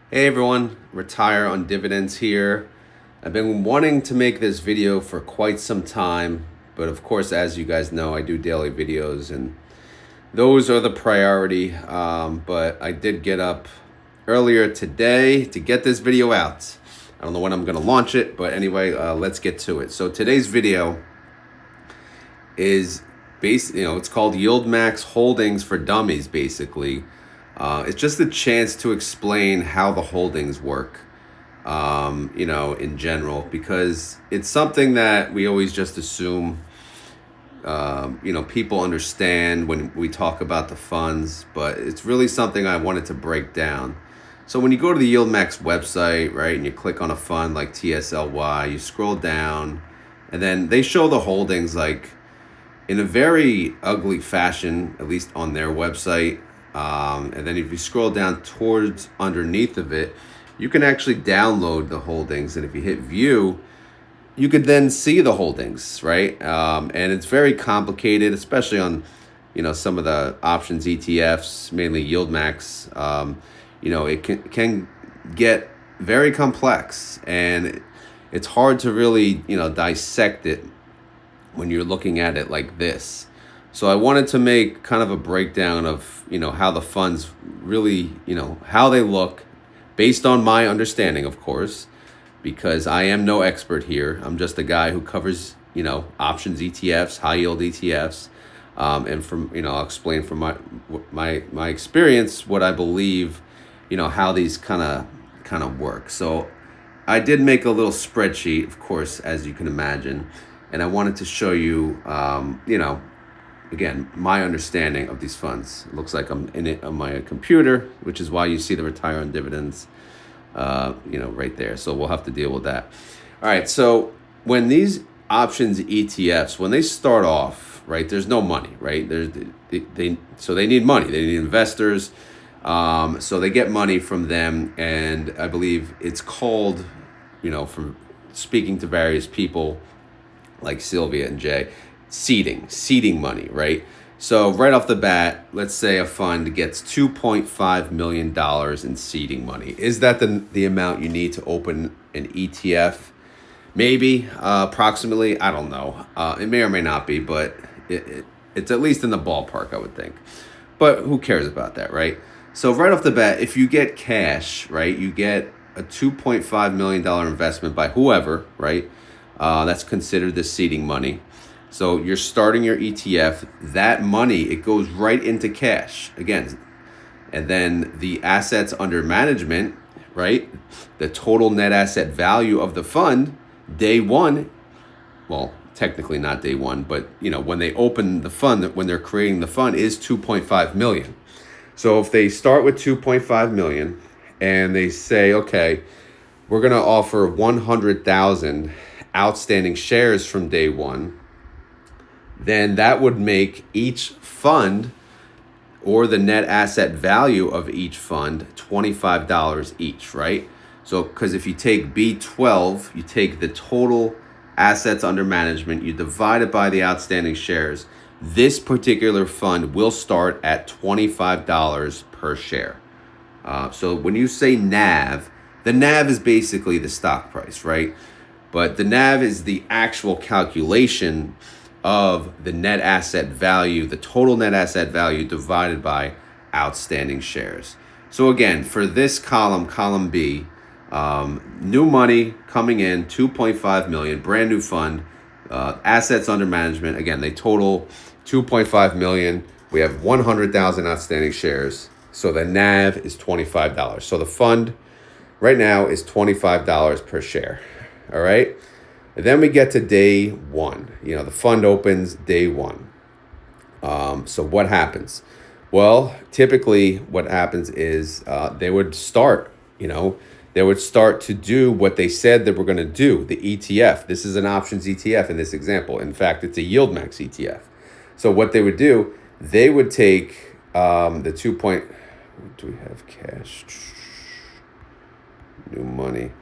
Hey everyone, Retire on Dividends here. I've been wanting to make this video for quite some time, but of course, as you guys know, I do daily videos and those are the priority. But I did get up earlier today to get this video out. I don't know when I'm going to launch it, but anyway, let's get to it. So today's video is it's called YieldMax Holdings for Dummies, basically. It's just a chance to explain how the holdings work, in general, because it's something that we always just assume, people understand when we talk about the funds, but it's really something I wanted to break down. So when you go to the YieldMax website, right, and you click on a fund like TSLY, you scroll down, and then they show the holdings like in a very ugly fashion, at least on their website. And then if you scroll down towards underneath of it, you can actually download the holdings. And if you hit view, you could then see the holdings, right? And it's very complicated, especially on, some of the options ETFs, mainly YieldMax. It can get very complex, and it's hard to really, dissect it when you're looking at it like this. So I wanted to make kind of a breakdown of, how the funds really, how they look based on my understanding, of course, because I am no expert here. I'm just a guy who covers, options ETFs, high yield ETFs. And from, I'll explain from my experience what I believe, how these kind of work. So I did make a little spreadsheet, of course, as you can imagine, and I wanted to show you, again, my understanding of these funds. It looks like I'm in it on my computer, which is why you see the Retire on Dividends, right there. So we'll have to deal with that. All right. So when these options ETFs, when they start off, right, there's no money, right? So they need money. They need investors. So they get money from them, and I believe it's called, from speaking to various people like Sylvia and Jay, seeding money, right? So right off the bat, let's say a fund gets $2.5 million in seeding money. Is that the amount you need to open an ETF? Maybe, approximately, I don't know. It may or may not be, but it's at least in the ballpark, I would think. But who cares about that, right? So right off the bat, if you get cash, right, you get a $2.5 million investment by whoever, right? That's considered the seeding money. So you're starting your ETF, that money, it goes right into cash again. And then the assets under management, right? The total net asset value of the fund, day one, well, technically not day one, but when they open the fund, when they're creating the fund, is 2.5 million. So if they start with 2.5 million and they say, okay, we're going to offer 100,000 outstanding shares from day one, then that would make each fund, or the net asset value of each fund, $25 each, right? So because if you take B12, you take the total assets under management, you divide it by the outstanding shares, this particular fund will start at $25 per share. So when you say NAV, the NAV is basically the stock price, right? But the NAV is the actual calculation of the net asset value, the total net asset value divided by outstanding shares. So again, for this column B, new money coming in, 2.5 million, brand new fund, assets under management. Again, they total 2.5 million. We have 100,000 outstanding shares. So the NAV is $25. So the fund right now is $25 per share. All right. And then we get to day one. The fund opens day one. So what happens? Well, typically what happens is they would start, to do what they said they were going to do, the ETF. This is an options ETF in this example. In fact, it's a YieldMax ETF. So what they would do, they would take the 2 point, do we have cash? New money.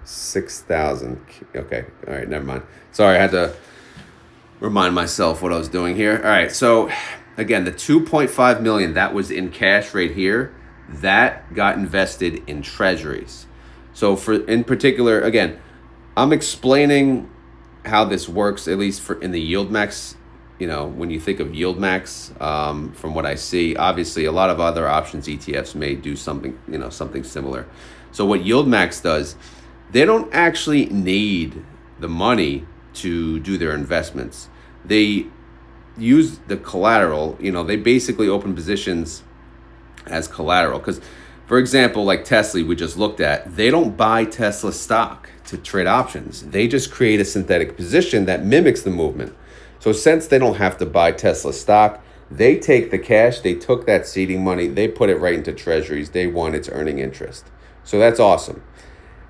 6,000. Okay. All right. Never mind. Sorry. I had to remind myself what I was doing here. All right. So again, the 2.5 million that was in cash right here, that got invested in treasuries. So for in particular, again, I'm explaining how this works, at least for in the YieldMax. When you think of YieldMax, from what I see, obviously a lot of other options ETFs may do something similar. So what YieldMax does, they don't actually need the money to do their investments. They use the collateral. They basically open positions as collateral. Because, for example, like Tesla, we just looked at, they don't buy Tesla stock to trade options. They just create a synthetic position that mimics the movement. So since they don't have to buy Tesla stock, they take the cash, they took that seeding money, they put it right into treasuries. Day one, it's earning interest. So that's awesome.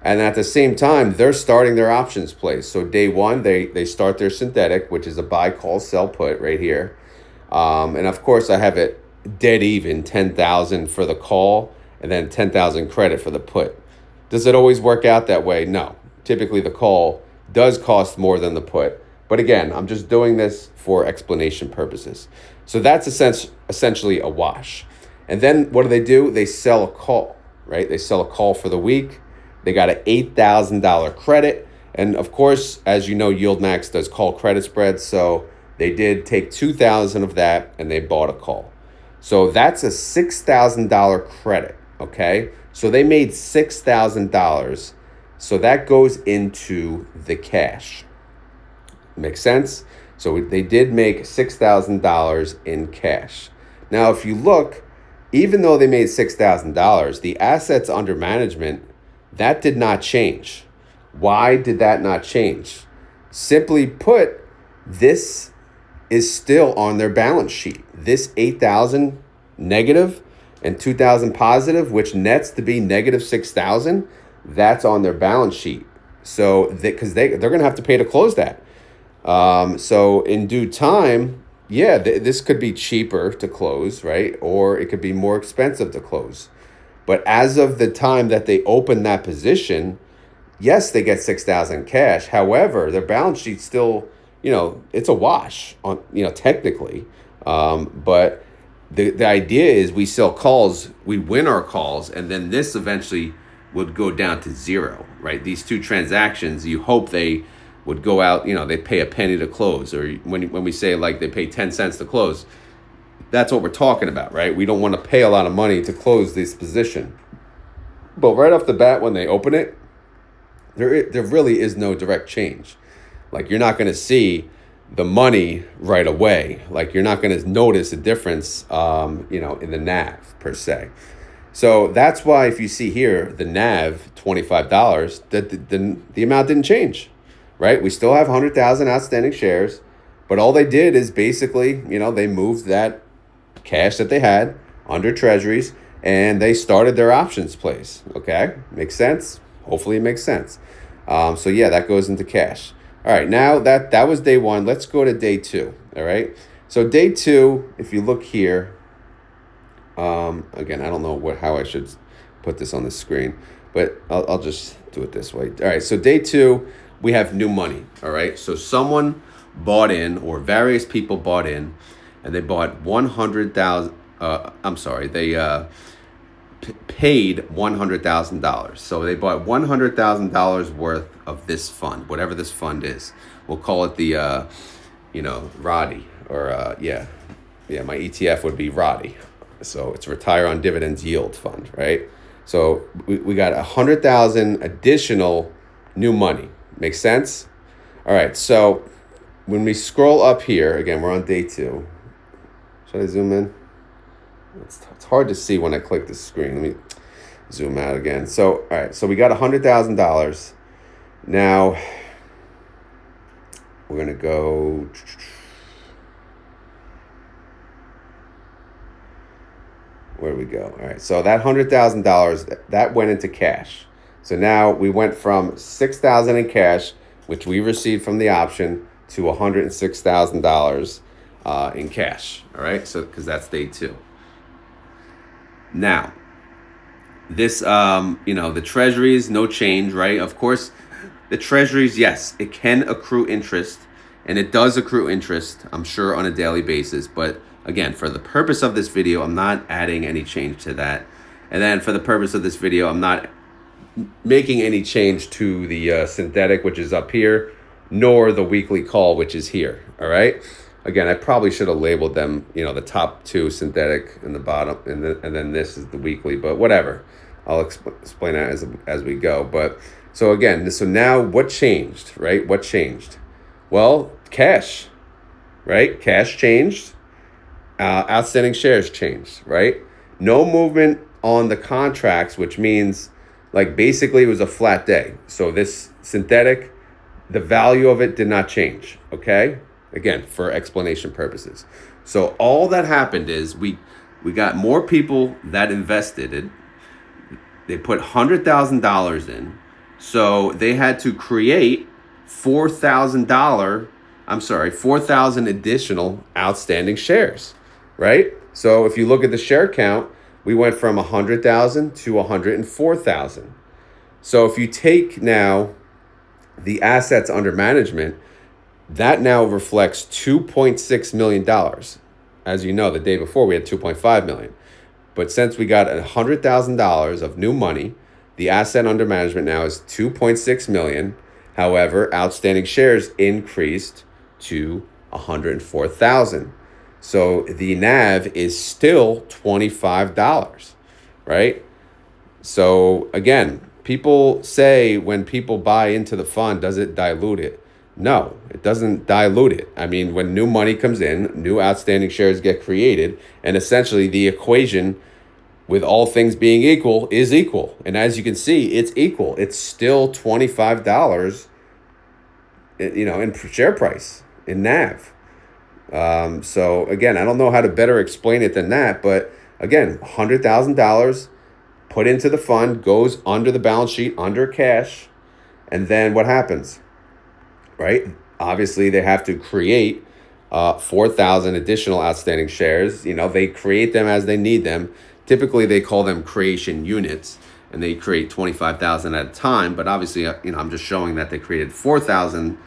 And at the same time, they're starting their options plays. So day one, they start their synthetic, which is a buy, call, sell, put right here. And of course, I have it dead even, 10,000 for the call, and then 10,000 credit for the put. Does it always work out that way? No. Typically, the call does cost more than the put. But again, I'm just doing this for explanation purposes. So that's essentially a wash. And then what do? They sell a call, right? They sell a call for the week. They got an $8,000 credit. And of course, as you know, YieldMax does call credit spreads. So they did take 2,000 of that and they bought a call. So that's a $6,000 credit, okay? So they made $6,000. So that goes into the cash. Makes sense? So they did make $6,000 in cash. Now, if you look, even though they made $6,000, the assets under management, that did not change. Why did that not change? Simply put, this is still on their balance sheet. This 8,000 negative and 2,000 positive, which nets to be negative 6,000, that's on their balance sheet. So because they're going to have to pay to close that. So in due time, this could be cheaper to close, right? Or it could be more expensive to close. But as of the time that they open that position, yes, they get 6,000 cash. However, their balance sheet still, it's a wash on, technically. But the idea is we sell calls, we win our calls, and then this eventually would go down to zero, right? These two transactions, you hope they would go out, they pay a penny to close, or when we say like they pay 10 cents to close, that's what we're talking about, right? We don't want to pay a lot of money to close this position. But right off the bat, when they open it, there really is no direct change. Like you're not going to see the money right away. Like you're not going to notice a difference, in the NAV per se. So that's why if you see here, the NAV, $25, that the amount didn't change. Right? We still have 100,000 outstanding shares, but all they did is basically, they moved that cash that they had under treasuries and they started their options plays. Okay? Makes sense? Hopefully it makes sense. So that goes into cash. All right, now that was day one. Let's go to day two. All right? So day two, if you look here, again, I don't know how I should put this on the screen, but I'll just do it this way. All right, so day two, we have new money, all right? So someone bought in, or various people bought in, and they bought 100,000, they paid $100,000. So they bought $100,000 worth of this fund, whatever this fund is. We'll call it the, RODI, or my ETF would be RODI. So it's Retire on Dividends Yield Fund, right? So we got 100,000 additional new money. Makes sense? All right, so when we scroll up here, again, we're on day two. Should I zoom in? It's hard to see when I click the screen. Let me zoom out again. So, all right, so we got $100,000. Now, we're going to go... Where do we go? All right, so that $100,000, that went into cash. So now we went from $6,000 in cash, which we received from the option, to $106,000 in cash. All right, so because that's day two. Now, this, the treasuries, no change, right? Of course, the treasuries, yes, it can accrue interest, and it does accrue interest, I'm sure, on a daily basis. But again, for the purpose of this video, I'm not adding any change to that. And then for the purpose of this video, I'm not making any change to the synthetic, which is up here, nor the weekly call, which is here. All right. Again, I probably should have labeled them, the top two synthetic and the bottom, and then this is the weekly, but whatever. I'll explain that as we go. But so again, so now what changed, right? What changed? Well, cash, right? Cash changed. Outstanding shares changed, right? No movement on the contracts, which means like basically it was a flat day. So this synthetic, the value of it did not change, okay? Again, for explanation purposes. So all that happened is we got more people that invested it. They put $100,000 in. So they had to create $4,000 additional outstanding shares, right? So if you look at the share count, we went from 100,000 to 104,000. So if you take now the assets under management, that now reflects $2.6 million. As you know, the day before we had 2.5 million. But since we got $100,000 of new money, the asset under management now is 2.6 million. However, outstanding shares increased to 104,000. So the NAV is still $25, right? So again, people say when people buy into the fund, does it dilute it? No, it doesn't dilute it. I mean, when new money comes in, new outstanding shares get created, and essentially the equation, with all things being equal, is equal. And as you can see, it's equal. It's still $25, in share price, in NAV. So again, I don't know how to better explain it than that, but again, $100,000 put into the fund goes under the balance sheet, under cash, and then what happens? Right? Obviously, they have to create 4,000 additional outstanding shares. They create them as they need them. Typically, they call them creation units, and they create 25,000 at a time. But obviously, I'm just showing that they created 4,000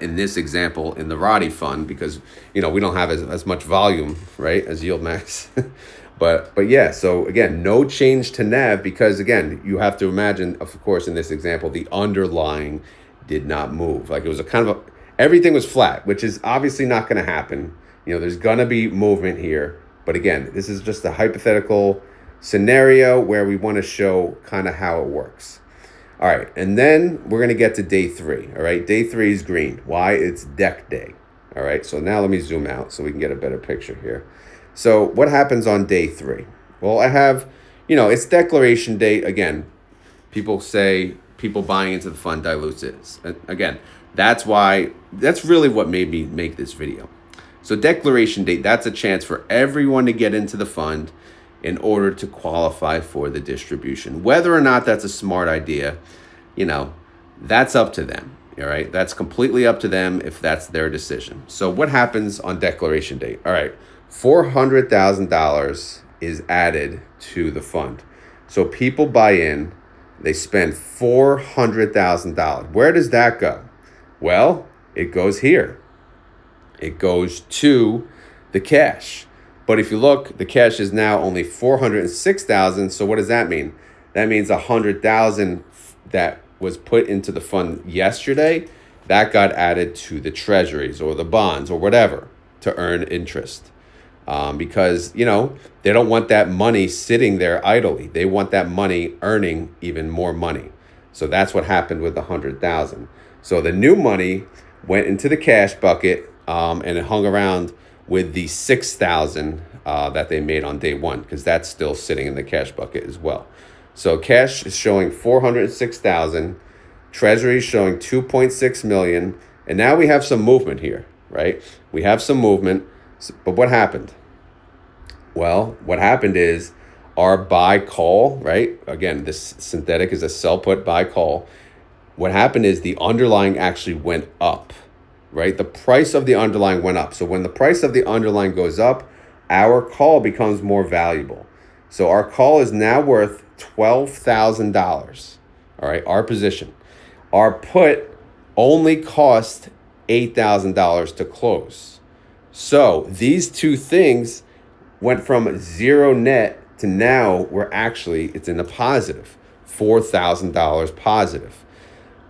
in this example in the Roddy fund because, we don't have as much volume, right, as YieldMax. But yeah, so again, no change to NAV because, again, you have to imagine, of course, in this example, the underlying did not move. Like it was everything was flat, which is obviously not going to happen. There's going to be movement here. But again, this is just a hypothetical scenario where we want to show kind of how it works. All right. And then we're going to get to day 3. All right. Day 3 is green. Why? It's deck day. All right. So now let me zoom out so we can get a better picture here. So what happens on day 3? Well, I have, it's declaration date. Again, people say people buying into the fund dilutes it. Again, that's really what made me make this video. So declaration date, that's a chance for everyone to get into the fund in order to qualify for the distribution. Whether or not that's a smart idea, that's up to them. All right. That's completely up to them if that's their decision. So what happens on declaration date? All right. $400,000 is added to the fund. So people buy in, they spend $400,000. Where does that go? Well, it goes here. It goes to the cash. But if you look, the cash is now only $406,000. So what does that mean? That means $100,000 that was put into the fund yesterday, that got added to the treasuries or the bonds or whatever to earn interest. Because, they don't want that money sitting there idly. They want that money earning even more money. So that's what happened with the 100,000. So the new money went into the cash bucket, and it hung around with the 6,000 that they made on day 1, because that's still sitting in the cash bucket as well. So cash is showing 406,000, treasury is showing 2.6 million, and now we have some movement here, right? We have some movement. But what happened? Well, what happened is our buy call, right? Again, this synthetic is a sell put buy call. What happened is the underlying actually went up, right? The price of the underlying went up. So when the price of the underlying goes up, our call becomes more valuable. So our call is now worth $12,000. All right, our position. Our put only cost $8,000 to close. So these two things went from zero net to now it's in the positive, $4,000 positive.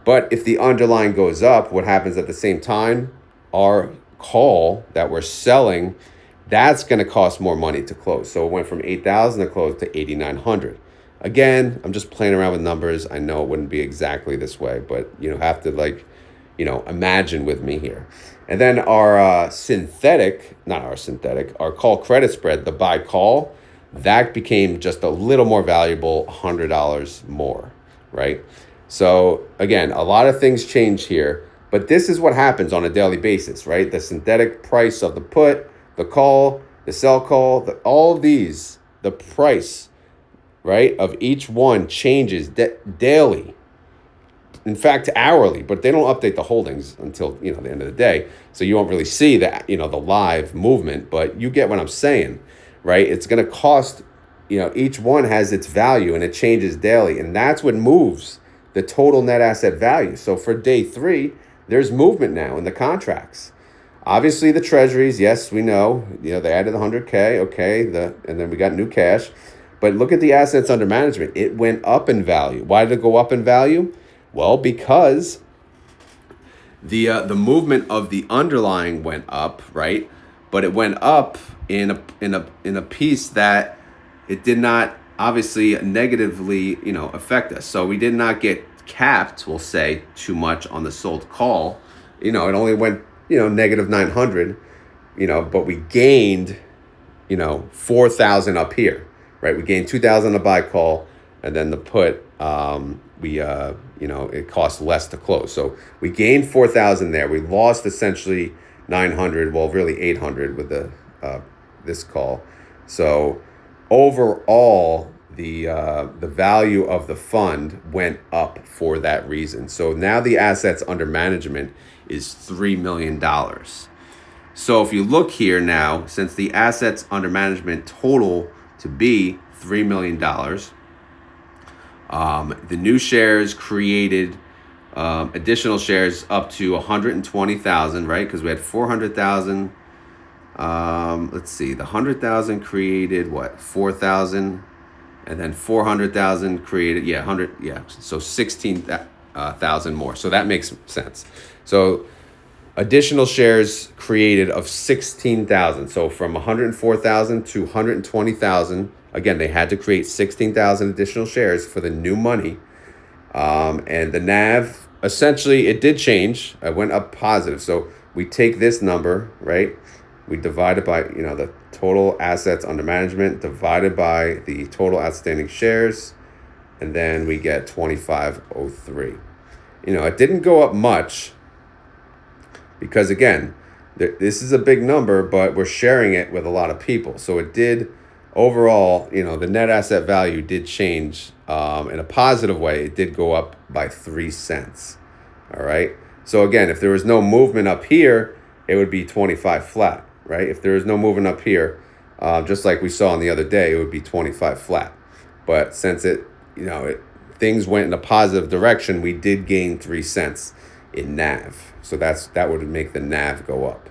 But if the underlying goes up, what happens at the same time? Our call that we're selling, that's going to cost more money to close. So it went from 8,000 to close to 8,900. Again, I'm just playing around with numbers. I know it wouldn't be exactly this way, but have to imagine with me here. And then our our call credit spread, the buy call, that became just a little more valuable, $100 more, right? So again, a lot of things change here, but this is what happens on a daily basis, right? The synthetic price of the put, the call, the sell call, all of these, the price, right, of each one changes daily. In fact, hourly, but they don't update the holdings until, the end of the day. So you won't really see that, the live movement, but you get what I'm saying, right? It's going to cost, each one has its value and it changes daily. And that's what moves the total net asset value. So for day 3, there's movement now in the contracts. Obviously the treasuries, yes, we know, they added the 100K, okay, and then we got new cash. But look at the assets under management. It went up in value. Why did it go up in value? Well, because the movement of the underlying went up, right? But it went up in a piece that it did not obviously negatively, affect us. So we did not get capped, we'll say, too much on the sold call. It only went, negative 900, but we gained, 4,000 up here, right? We gained 2,000 to buy call, and then the put, it costs less to close. So we gained 4,000 there. We lost essentially 900, well, really 800 with this call. So overall, the value of the fund went up for that reason. So now the assets under management is $3 million. So if you look here now, since the assets under management total to be $3 million, the new shares created additional shares up to 120,000, right? Because we had 400,000. Let's see, the 100,000 created what? 4,000, and then 400,000 created 100, so 16,000 more. So that makes sense. So additional shares created of 16,000. So from 104,000 to 120,000. Again, they had to create 16,000 additional shares for the new money. And the NAV, essentially, it did change. It went up positive. So we take this number, right? We divide it by, the total assets under management divided by the total outstanding shares. And then we get 2503. It didn't go up much because, again, this is a big number, but we're sharing it with a lot of people. So it did... Overall, the net asset value did change in a positive way. It did go up by 3 cents. All right. So again, if there was no movement up here, it would be 25 flat, right? If there is no movement up here, just like we saw on the other day, it would be 25 flat. But since things went in a positive direction, we did gain 3 cents in NAV. So that would make the NAV go up.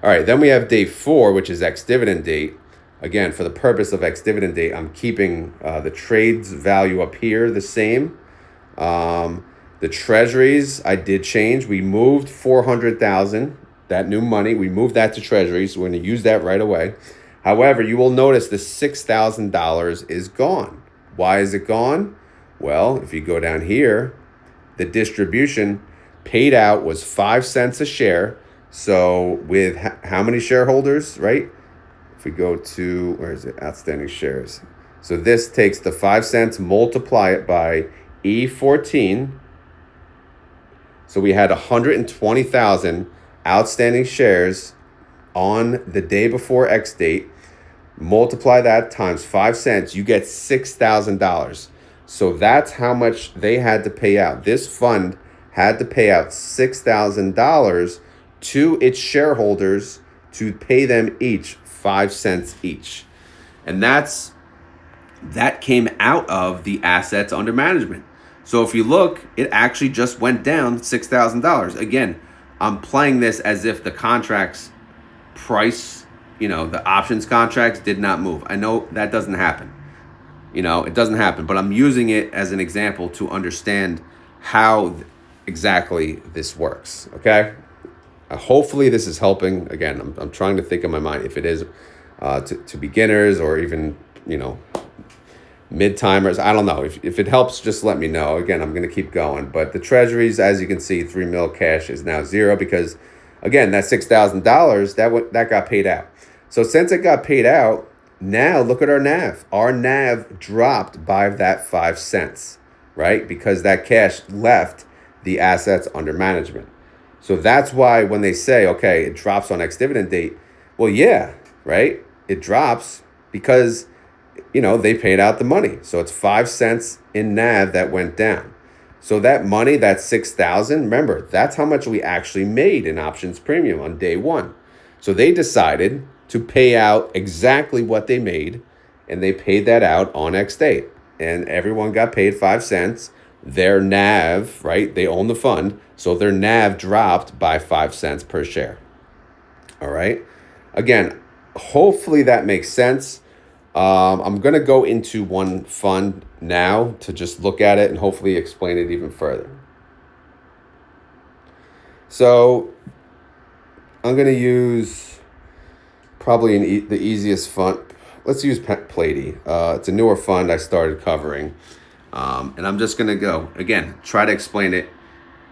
All right. Then we have day 4, which is ex-dividend date. Again, for the purpose of ex-dividend date, I'm keeping the trades value up here the same. The treasuries, I did change. We moved 400,000, that new money. We moved that to treasuries. We're going to use that right away. However, you will notice the $6,000 is gone. Why is it gone? Well, if you go down here, the distribution paid out was 5 cents a share. So with how many shareholders, right? If we go to, where is it? Outstanding shares. So this takes the 5 cents, multiply it by E14. So we had 120,000 outstanding shares on the day before X date. Multiply that times 5 cents, you get $6,000. So that's how much they had to pay out. This fund had to pay out $6,000 to its shareholders to pay them each 5 cents each. And that came out of the assets under management. So if you look, it actually just went down $6,000. Again, I'm playing this as if the contract's price the options contracts did not move. I know that doesn't happen. It doesn't happen, but I'm using it as an example to understand how exactly this works, okay? Hopefully this is helping. Again, I'm trying to think in my mind if it is to beginners or even, mid-timers. I don't know. If it helps, just let me know. Again, I'm going to keep going. But the treasuries, as you can see, 3 mil cash is now zero because, again, that $6,000, that got paid out. So since it got paid out, now look at our NAV. Our NAV dropped by that 5 cents, right? Because that cash left the assets under management. So that's why when they say, okay, it drops on ex-dividend date, well, yeah, right? It drops because, they paid out the money. So it's 5 cents in NAV that went down. So that money, that 6,000, remember, that's how much we actually made in options premium on day one. So they decided to pay out exactly what they made, and they paid that out on X date. And everyone got paid 5 cents. Their NAV, right? They own the fund. So their NAV dropped by 5 cents per share. All right. Again, hopefully that makes sense. I'm going to go into one fund now to just look at it and hopefully explain it even further. So I'm going to use probably the easiest fund. Let's use Plady. It's a newer fund I started covering. And I'm just going to go, again, try to explain it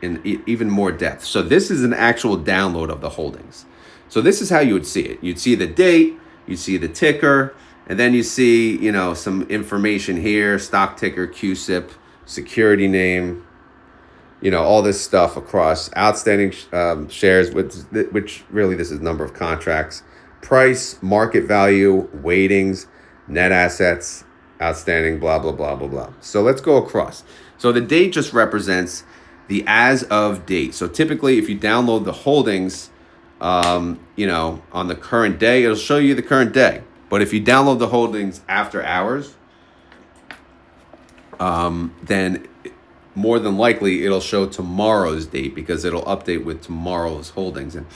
in even more depth. So this is an actual download of the holdings. So this is how you would see it. You'd see the date, you'd see the ticker, and then you see, some information here, stock ticker, QSIP, security name, all this stuff across outstanding shares, which really this is number of contracts, price, market value, weightings, net assets, outstanding, blah, blah, blah, blah, blah. So let's go across. So the date just represents the as of date. So typically if you download the holdings, on the current day, it'll show you the current day. But if you download the holdings after hours, then more than likely it'll show tomorrow's date because it'll update with tomorrow's holdings and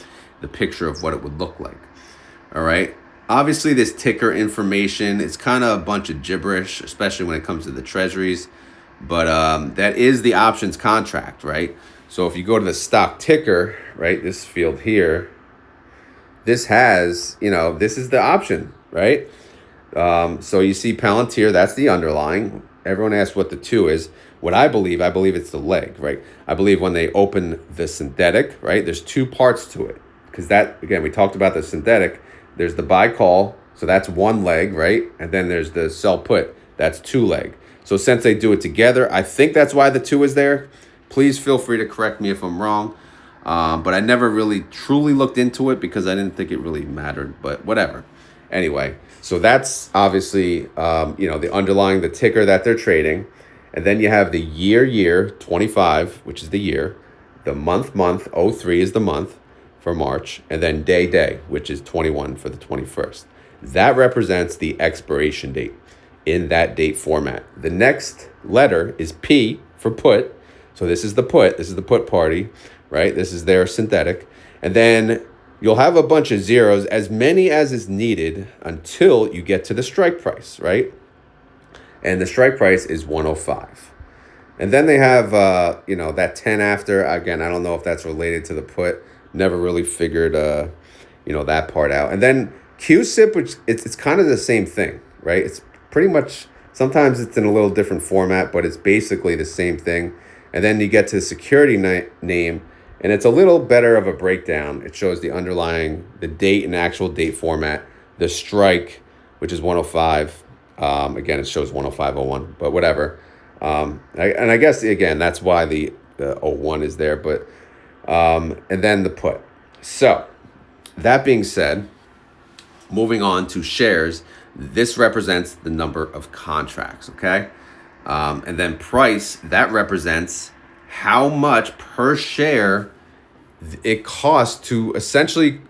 the picture of what it would look like. All right. Obviously, this ticker information is kind of a bunch of gibberish, especially when it comes to the treasuries. But that is the options contract, right? So if you go to the stock ticker, right, this field here, this has, this is the option, right? So you see Palantir, that's the underlying. Everyone asks what the 2 is. What I believe it's the leg, right? I believe when they open the synthetic, right, there's 2 parts to it. Because that, again, we talked about the synthetic. There's the buy call, so that's 1 leg, right? And then there's the sell put, that's 2 leg. So since they do it together, I think that's why the 2 is there. Please feel free to correct me if I'm wrong. But I never really truly looked into it because I didn't think it really mattered, but whatever. Anyway, so that's obviously, the underlying, the ticker that they're trading. And then you have the year, 25, which is the year. The month, 03 is the month for March. And then day, which is 21 for the 21st. That represents the expiration date in that date format. The next letter is P for put. So this is the put party, right? This is their synthetic. And then you'll have a bunch of zeros, as many as is needed until you get to the strike price, right? And the strike price is 105. And then they have, that 10 after. Again, I don't know if that's related to the put. Never really figured, that part out. And then QSIP, which it's kind of the same thing, right? It's pretty much, sometimes it's in a little different format, but it's basically the same thing. And then you get to the security name, and it's a little better of a breakdown. It shows the underlying, the date and actual date format, the strike, which is 105. Again, it shows 105.01, but whatever. And I guess, again, that's why the 01 is there, but, and then the put. So that being said, moving on to shares, this represents the number of contracts, okay? And then price, that represents how much per share it costs to essentially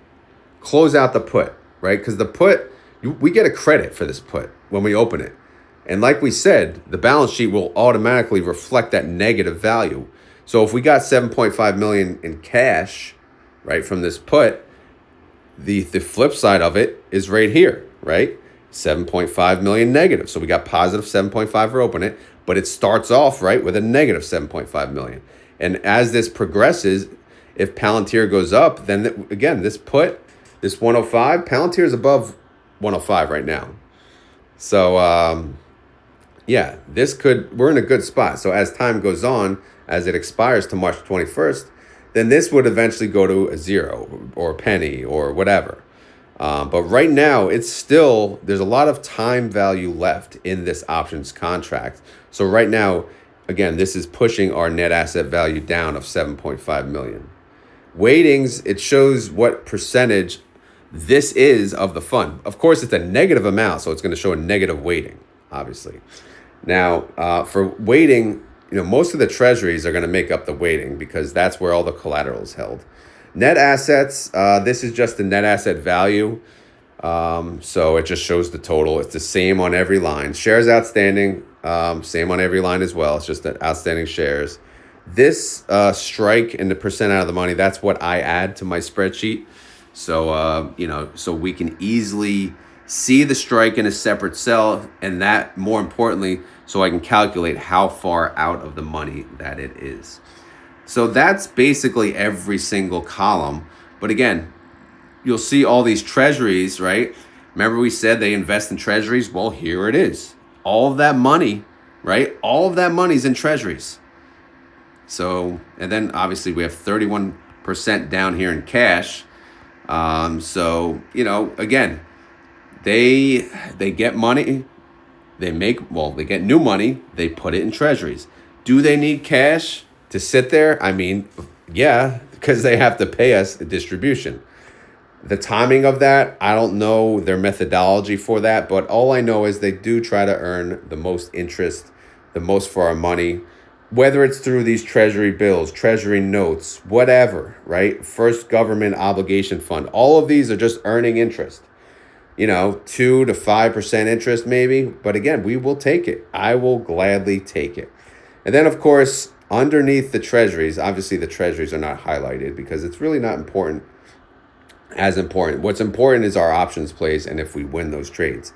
close out the put, right? Because the put, we get a credit for this put when we open it. And like we said, the balance sheet will automatically reflect that negative value. So if we got 7.5 million in cash, right, from this put, the flip side of it is right here, right? 7.5 million negative. So we got positive 7.5 for open it, but it starts off right with a negative 7.5 million. And as this progresses, if Palantir goes up, then again, this 105, Palantir is above 105 right now. So yeah, we're in a good spot. So as time goes on, as it expires to March 21st, then this would eventually go to a zero or a penny or whatever. But right now, there's a lot of time value left in this options contract. So right now, again, this is pushing our net asset value down of 7.5 million. Weightings, it shows what percentage this is of the fund. Of course, it's a negative amount, so it's going to show a negative weighting, obviously. Now, for weighting, most of the treasuries are going to make up the weighting because that's where all the collateral is held. Net assets, this is just the net asset value. So it just shows the total. It's the same on every line. Shares outstanding, same on every line as well. It's just the outstanding shares. This strike and the percent out of the money, that's what I add to my spreadsheet. So, so we can easily see the strike in a separate cell, and that, more importantly, so I can calculate how far out of the money that it is. So that's basically every single column. But again, you'll see all these treasuries, right? Remember we said they invest in treasuries? Well, here it is. All of that money, right? All of that money is in treasuries. So, and then obviously we have 31% down here in cash. So, again, they get money, they get new money, they put it in treasuries. Do they need cash to sit there? I mean, yeah, because they have to pay us a distribution. The timing of that, I don't know their methodology for that, but all I know is they do try to earn the most interest, the most for our money, whether it's through these treasury bills, treasury notes, whatever, right? First government obligation fund. All of these are just earning interest. 2 to 5% interest maybe. But again, we will take it. I will gladly take it. And then, of course, underneath the treasuries, obviously the treasuries are not highlighted because it's really not important. What's important is our options plays and if we win those trades.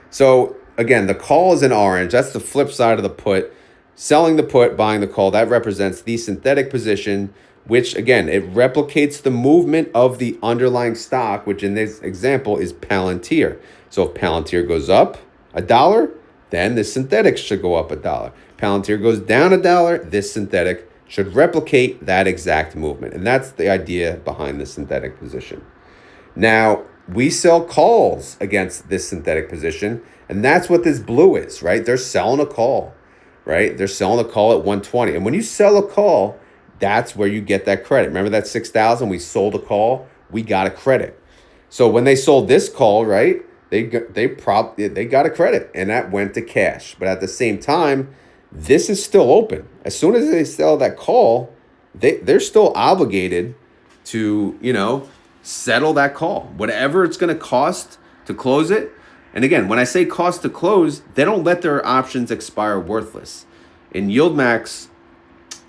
So again, the call is in orange. That's the flip side of the put. Selling the put, buying the call, that represents the synthetic position, which again, it replicates the movement of the underlying stock, which in this example is Palantir. So if Palantir goes up $1, then the synthetic should go up $1. Palantir goes down $1, this synthetic should replicate that exact movement. And that's the idea behind the synthetic position. Now, we sell calls against this synthetic position, and that's what this blue is, right? They're selling a call, right? They're selling a call at 120. And when you sell a call, that's where you get that credit. Remember that 6,000, we sold a call, we got a credit. So when they sold this call, right, they got a credit, and that went to cash. But at the same time, this is still open. As soon as they sell that call, they're still obligated to, settle that call. Whatever it's going to cost to close it. And again, when I say cost to close, they don't let their options expire worthless. In YieldMax,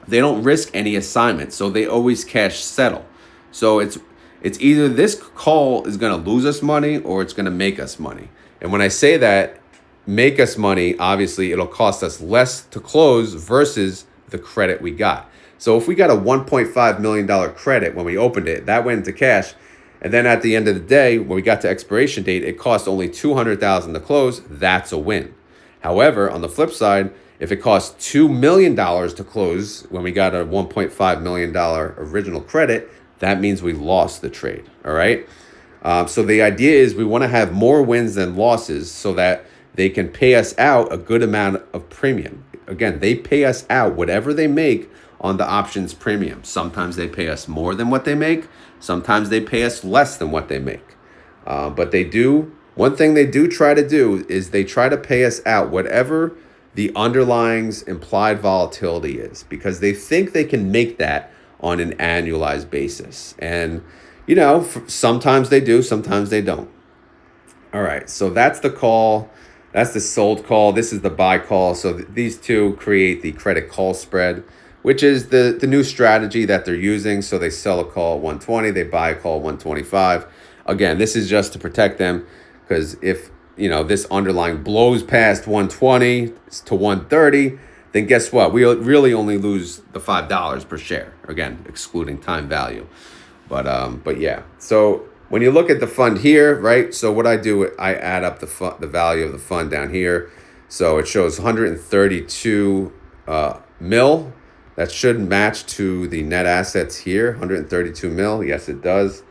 they don't risk any assignment, so they always cash settle. So it's either this call is going to lose us money or it's going to make us money. And when I say that, make us money, obviously it'll cost us less to close versus the credit we got. So if we got a $1.5 million credit when we opened it, that went into cash. And then at the end of the day, when we got to expiration date, it cost only $200,000 to close. That's a win. However, on the flip side, if it costs $2 million to close when we got a $1.5 million original credit, that means we lost the trade. All right. So the idea is we want to have more wins than losses so that they can pay us out a good amount of premium. Again, they pay us out whatever they make on the options premium. Sometimes they pay us more than what they make. Sometimes they pay us less than what they make. But one thing they do try to do is they try to pay us out whatever the underlying's implied volatility is, because they think they can make that on an annualized basis. And, sometimes they do, sometimes they don't. All right, so that's the call. That's the sold call. This is the buy call. So these two create the credit call spread, which is the new strategy that they're using. So they sell a call at 120, they buy a call at 125. Again, this is just to protect them, because if this underlying blows past 120 to 130, then guess what? We really only lose the $5 per share. Again, excluding time value. But yeah. So when you look at the fund here, right? So what I do, I add up the value of the fund down here. So it shows 132 mil. That should match to the net assets here, 132 mil. Yes, it does.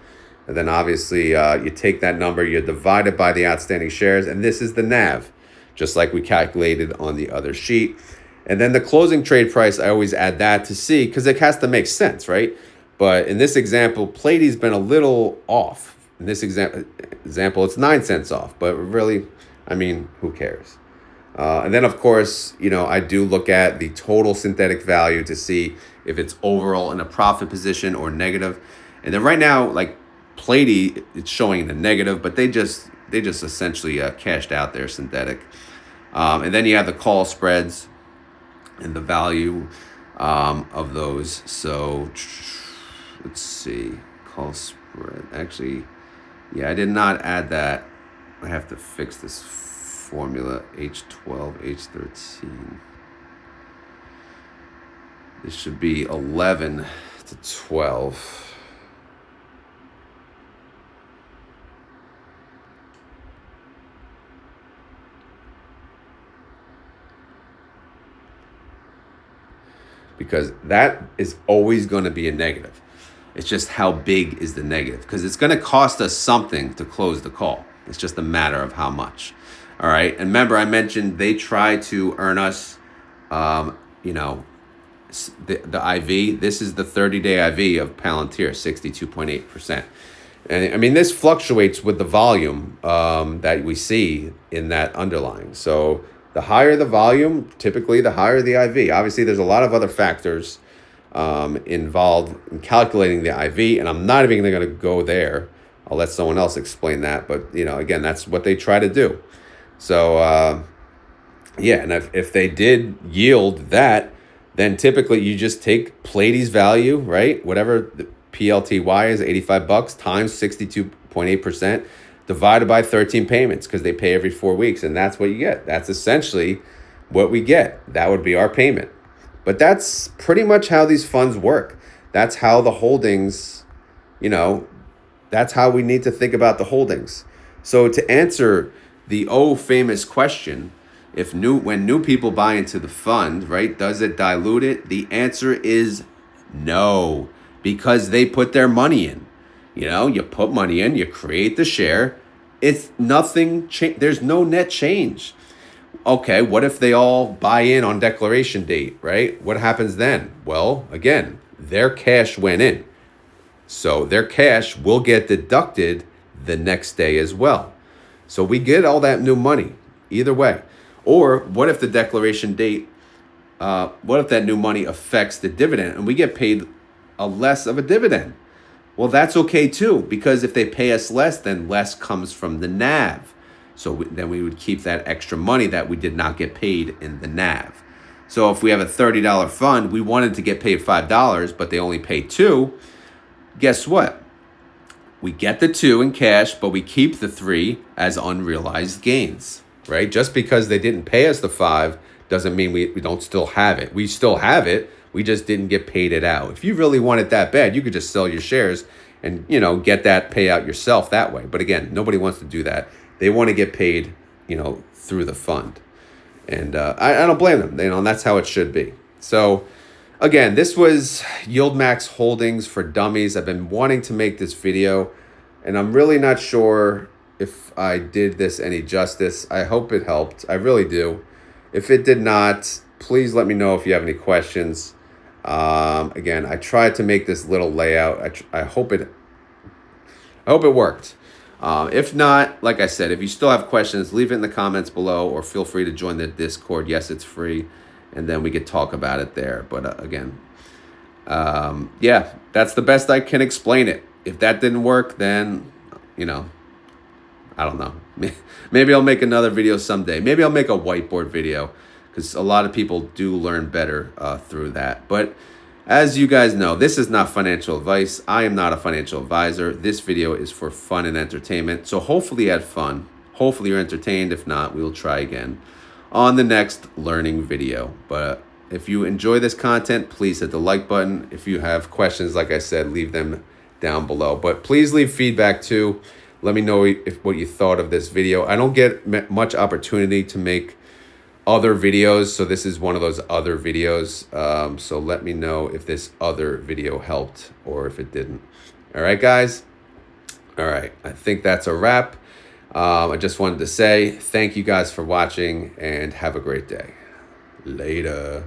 And then obviously you take that number, you divide it by the outstanding shares, and this is the NAV, just like we calculated on the other sheet. And then the closing trade price, I always add that to see, because it has to make sense, right? But in this example, Platy's been a little off. In this example, it's 9 cents off, but really, I mean, who cares? And then, of course, I do look at the total synthetic value to see if it's overall in a profit position or negative. And then right now, like Platy, it's showing the negative, but they just essentially cashed out their synthetic. And then you have the call spreads and the value of those. So let's see, call spread. Actually, yeah, I did not add that. I have to fix this formula, H12, H13. This should be 11 to 12. Because that is always going to be a negative. It's just how big is the negative, because it's going to cost us something to close the call. It's just a matter of how much. All right. And remember, I mentioned they try to earn us, the IV. This is the 30-day IV of Palantir, 62.8%. And I mean, this fluctuates with the volume that we see in that underlying. So the higher the volume, typically the higher the IV. Obviously, there's a lot of other factors involved in calculating the IV, and I'm not even going to go there. I'll let someone else explain that. But, again, that's what they try to do. So, yeah, and if they did yield that, then typically you just take Platy's value, right? Whatever the PLTY is, $85 times 62.8%. divided by 13 payments, because they pay every 4 weeks, and that's what you get. That's essentially what we get. That would be our payment. But that's pretty much how these funds work. That's how the holdings, that's how we need to think about the holdings. So to answer the famous question, when new people buy into the fund, right, does it dilute it? The answer is no, because they put their money in. You put money in, you create the share. It's nothing. There's no net change. Okay, what if they all buy in on declaration date, right? What happens then? Well, again, their cash went in. So their cash will get deducted the next day as well. So we get all that new money either way. Or what if the declaration date, what if that new money affects the dividend and we get paid a less of a dividend? Well, that's okay too, because if they pay us less, then less comes from the NAV. So then we would keep that extra money that we did not get paid in the NAV. So if we have a $30 fund, we wanted to get paid $5, but they only pay $2. Guess what? We get the 2 in cash, but we keep the 3 as unrealized gains, right? Just because they didn't pay us the 5 doesn't mean we don't still have it. We still have it. We just didn't get paid it out. If you really want it that bad, you could just sell your shares and, get that payout yourself that way. But again, nobody wants to do that. They want to get paid, through the fund. And I don't blame them. And that's how it should be. So again, this was YieldMax Holdings for Dummies. I've been wanting to make this video, and I'm really not sure if I did this any justice. I hope it helped. I really do. If it did not, please let me know if you have any questions. Again, I tried to make this little layout. I hope it worked. If not, like I said, if you still have questions, leave it in the comments below, or feel free to join the Discord. Yes, it's free, and then we could talk about it there. But again, yeah, that's the best I can explain it. If that didn't work, then, I don't know. Maybe I'll make another video someday. Maybe I'll make a whiteboard video, because a lot of people do learn better through that. But As you guys know, this is not financial advice. I am not a financial advisor. This video is for fun and entertainment. So hopefully you had fun. Hopefully you're entertained. If not, we'll try again on the next learning video. But if you enjoy this content, please hit the like button. If you have questions, like I said, leave them down below. But please leave feedback too. Let me know what you thought of this video. I don't get much opportunity to make other videos, so this is one of those other videos. So let me know if this other video helped or if it didn't. All right, guys. All right, I think that's a wrap. I just wanted to say thank you guys for watching and have a great day. Later.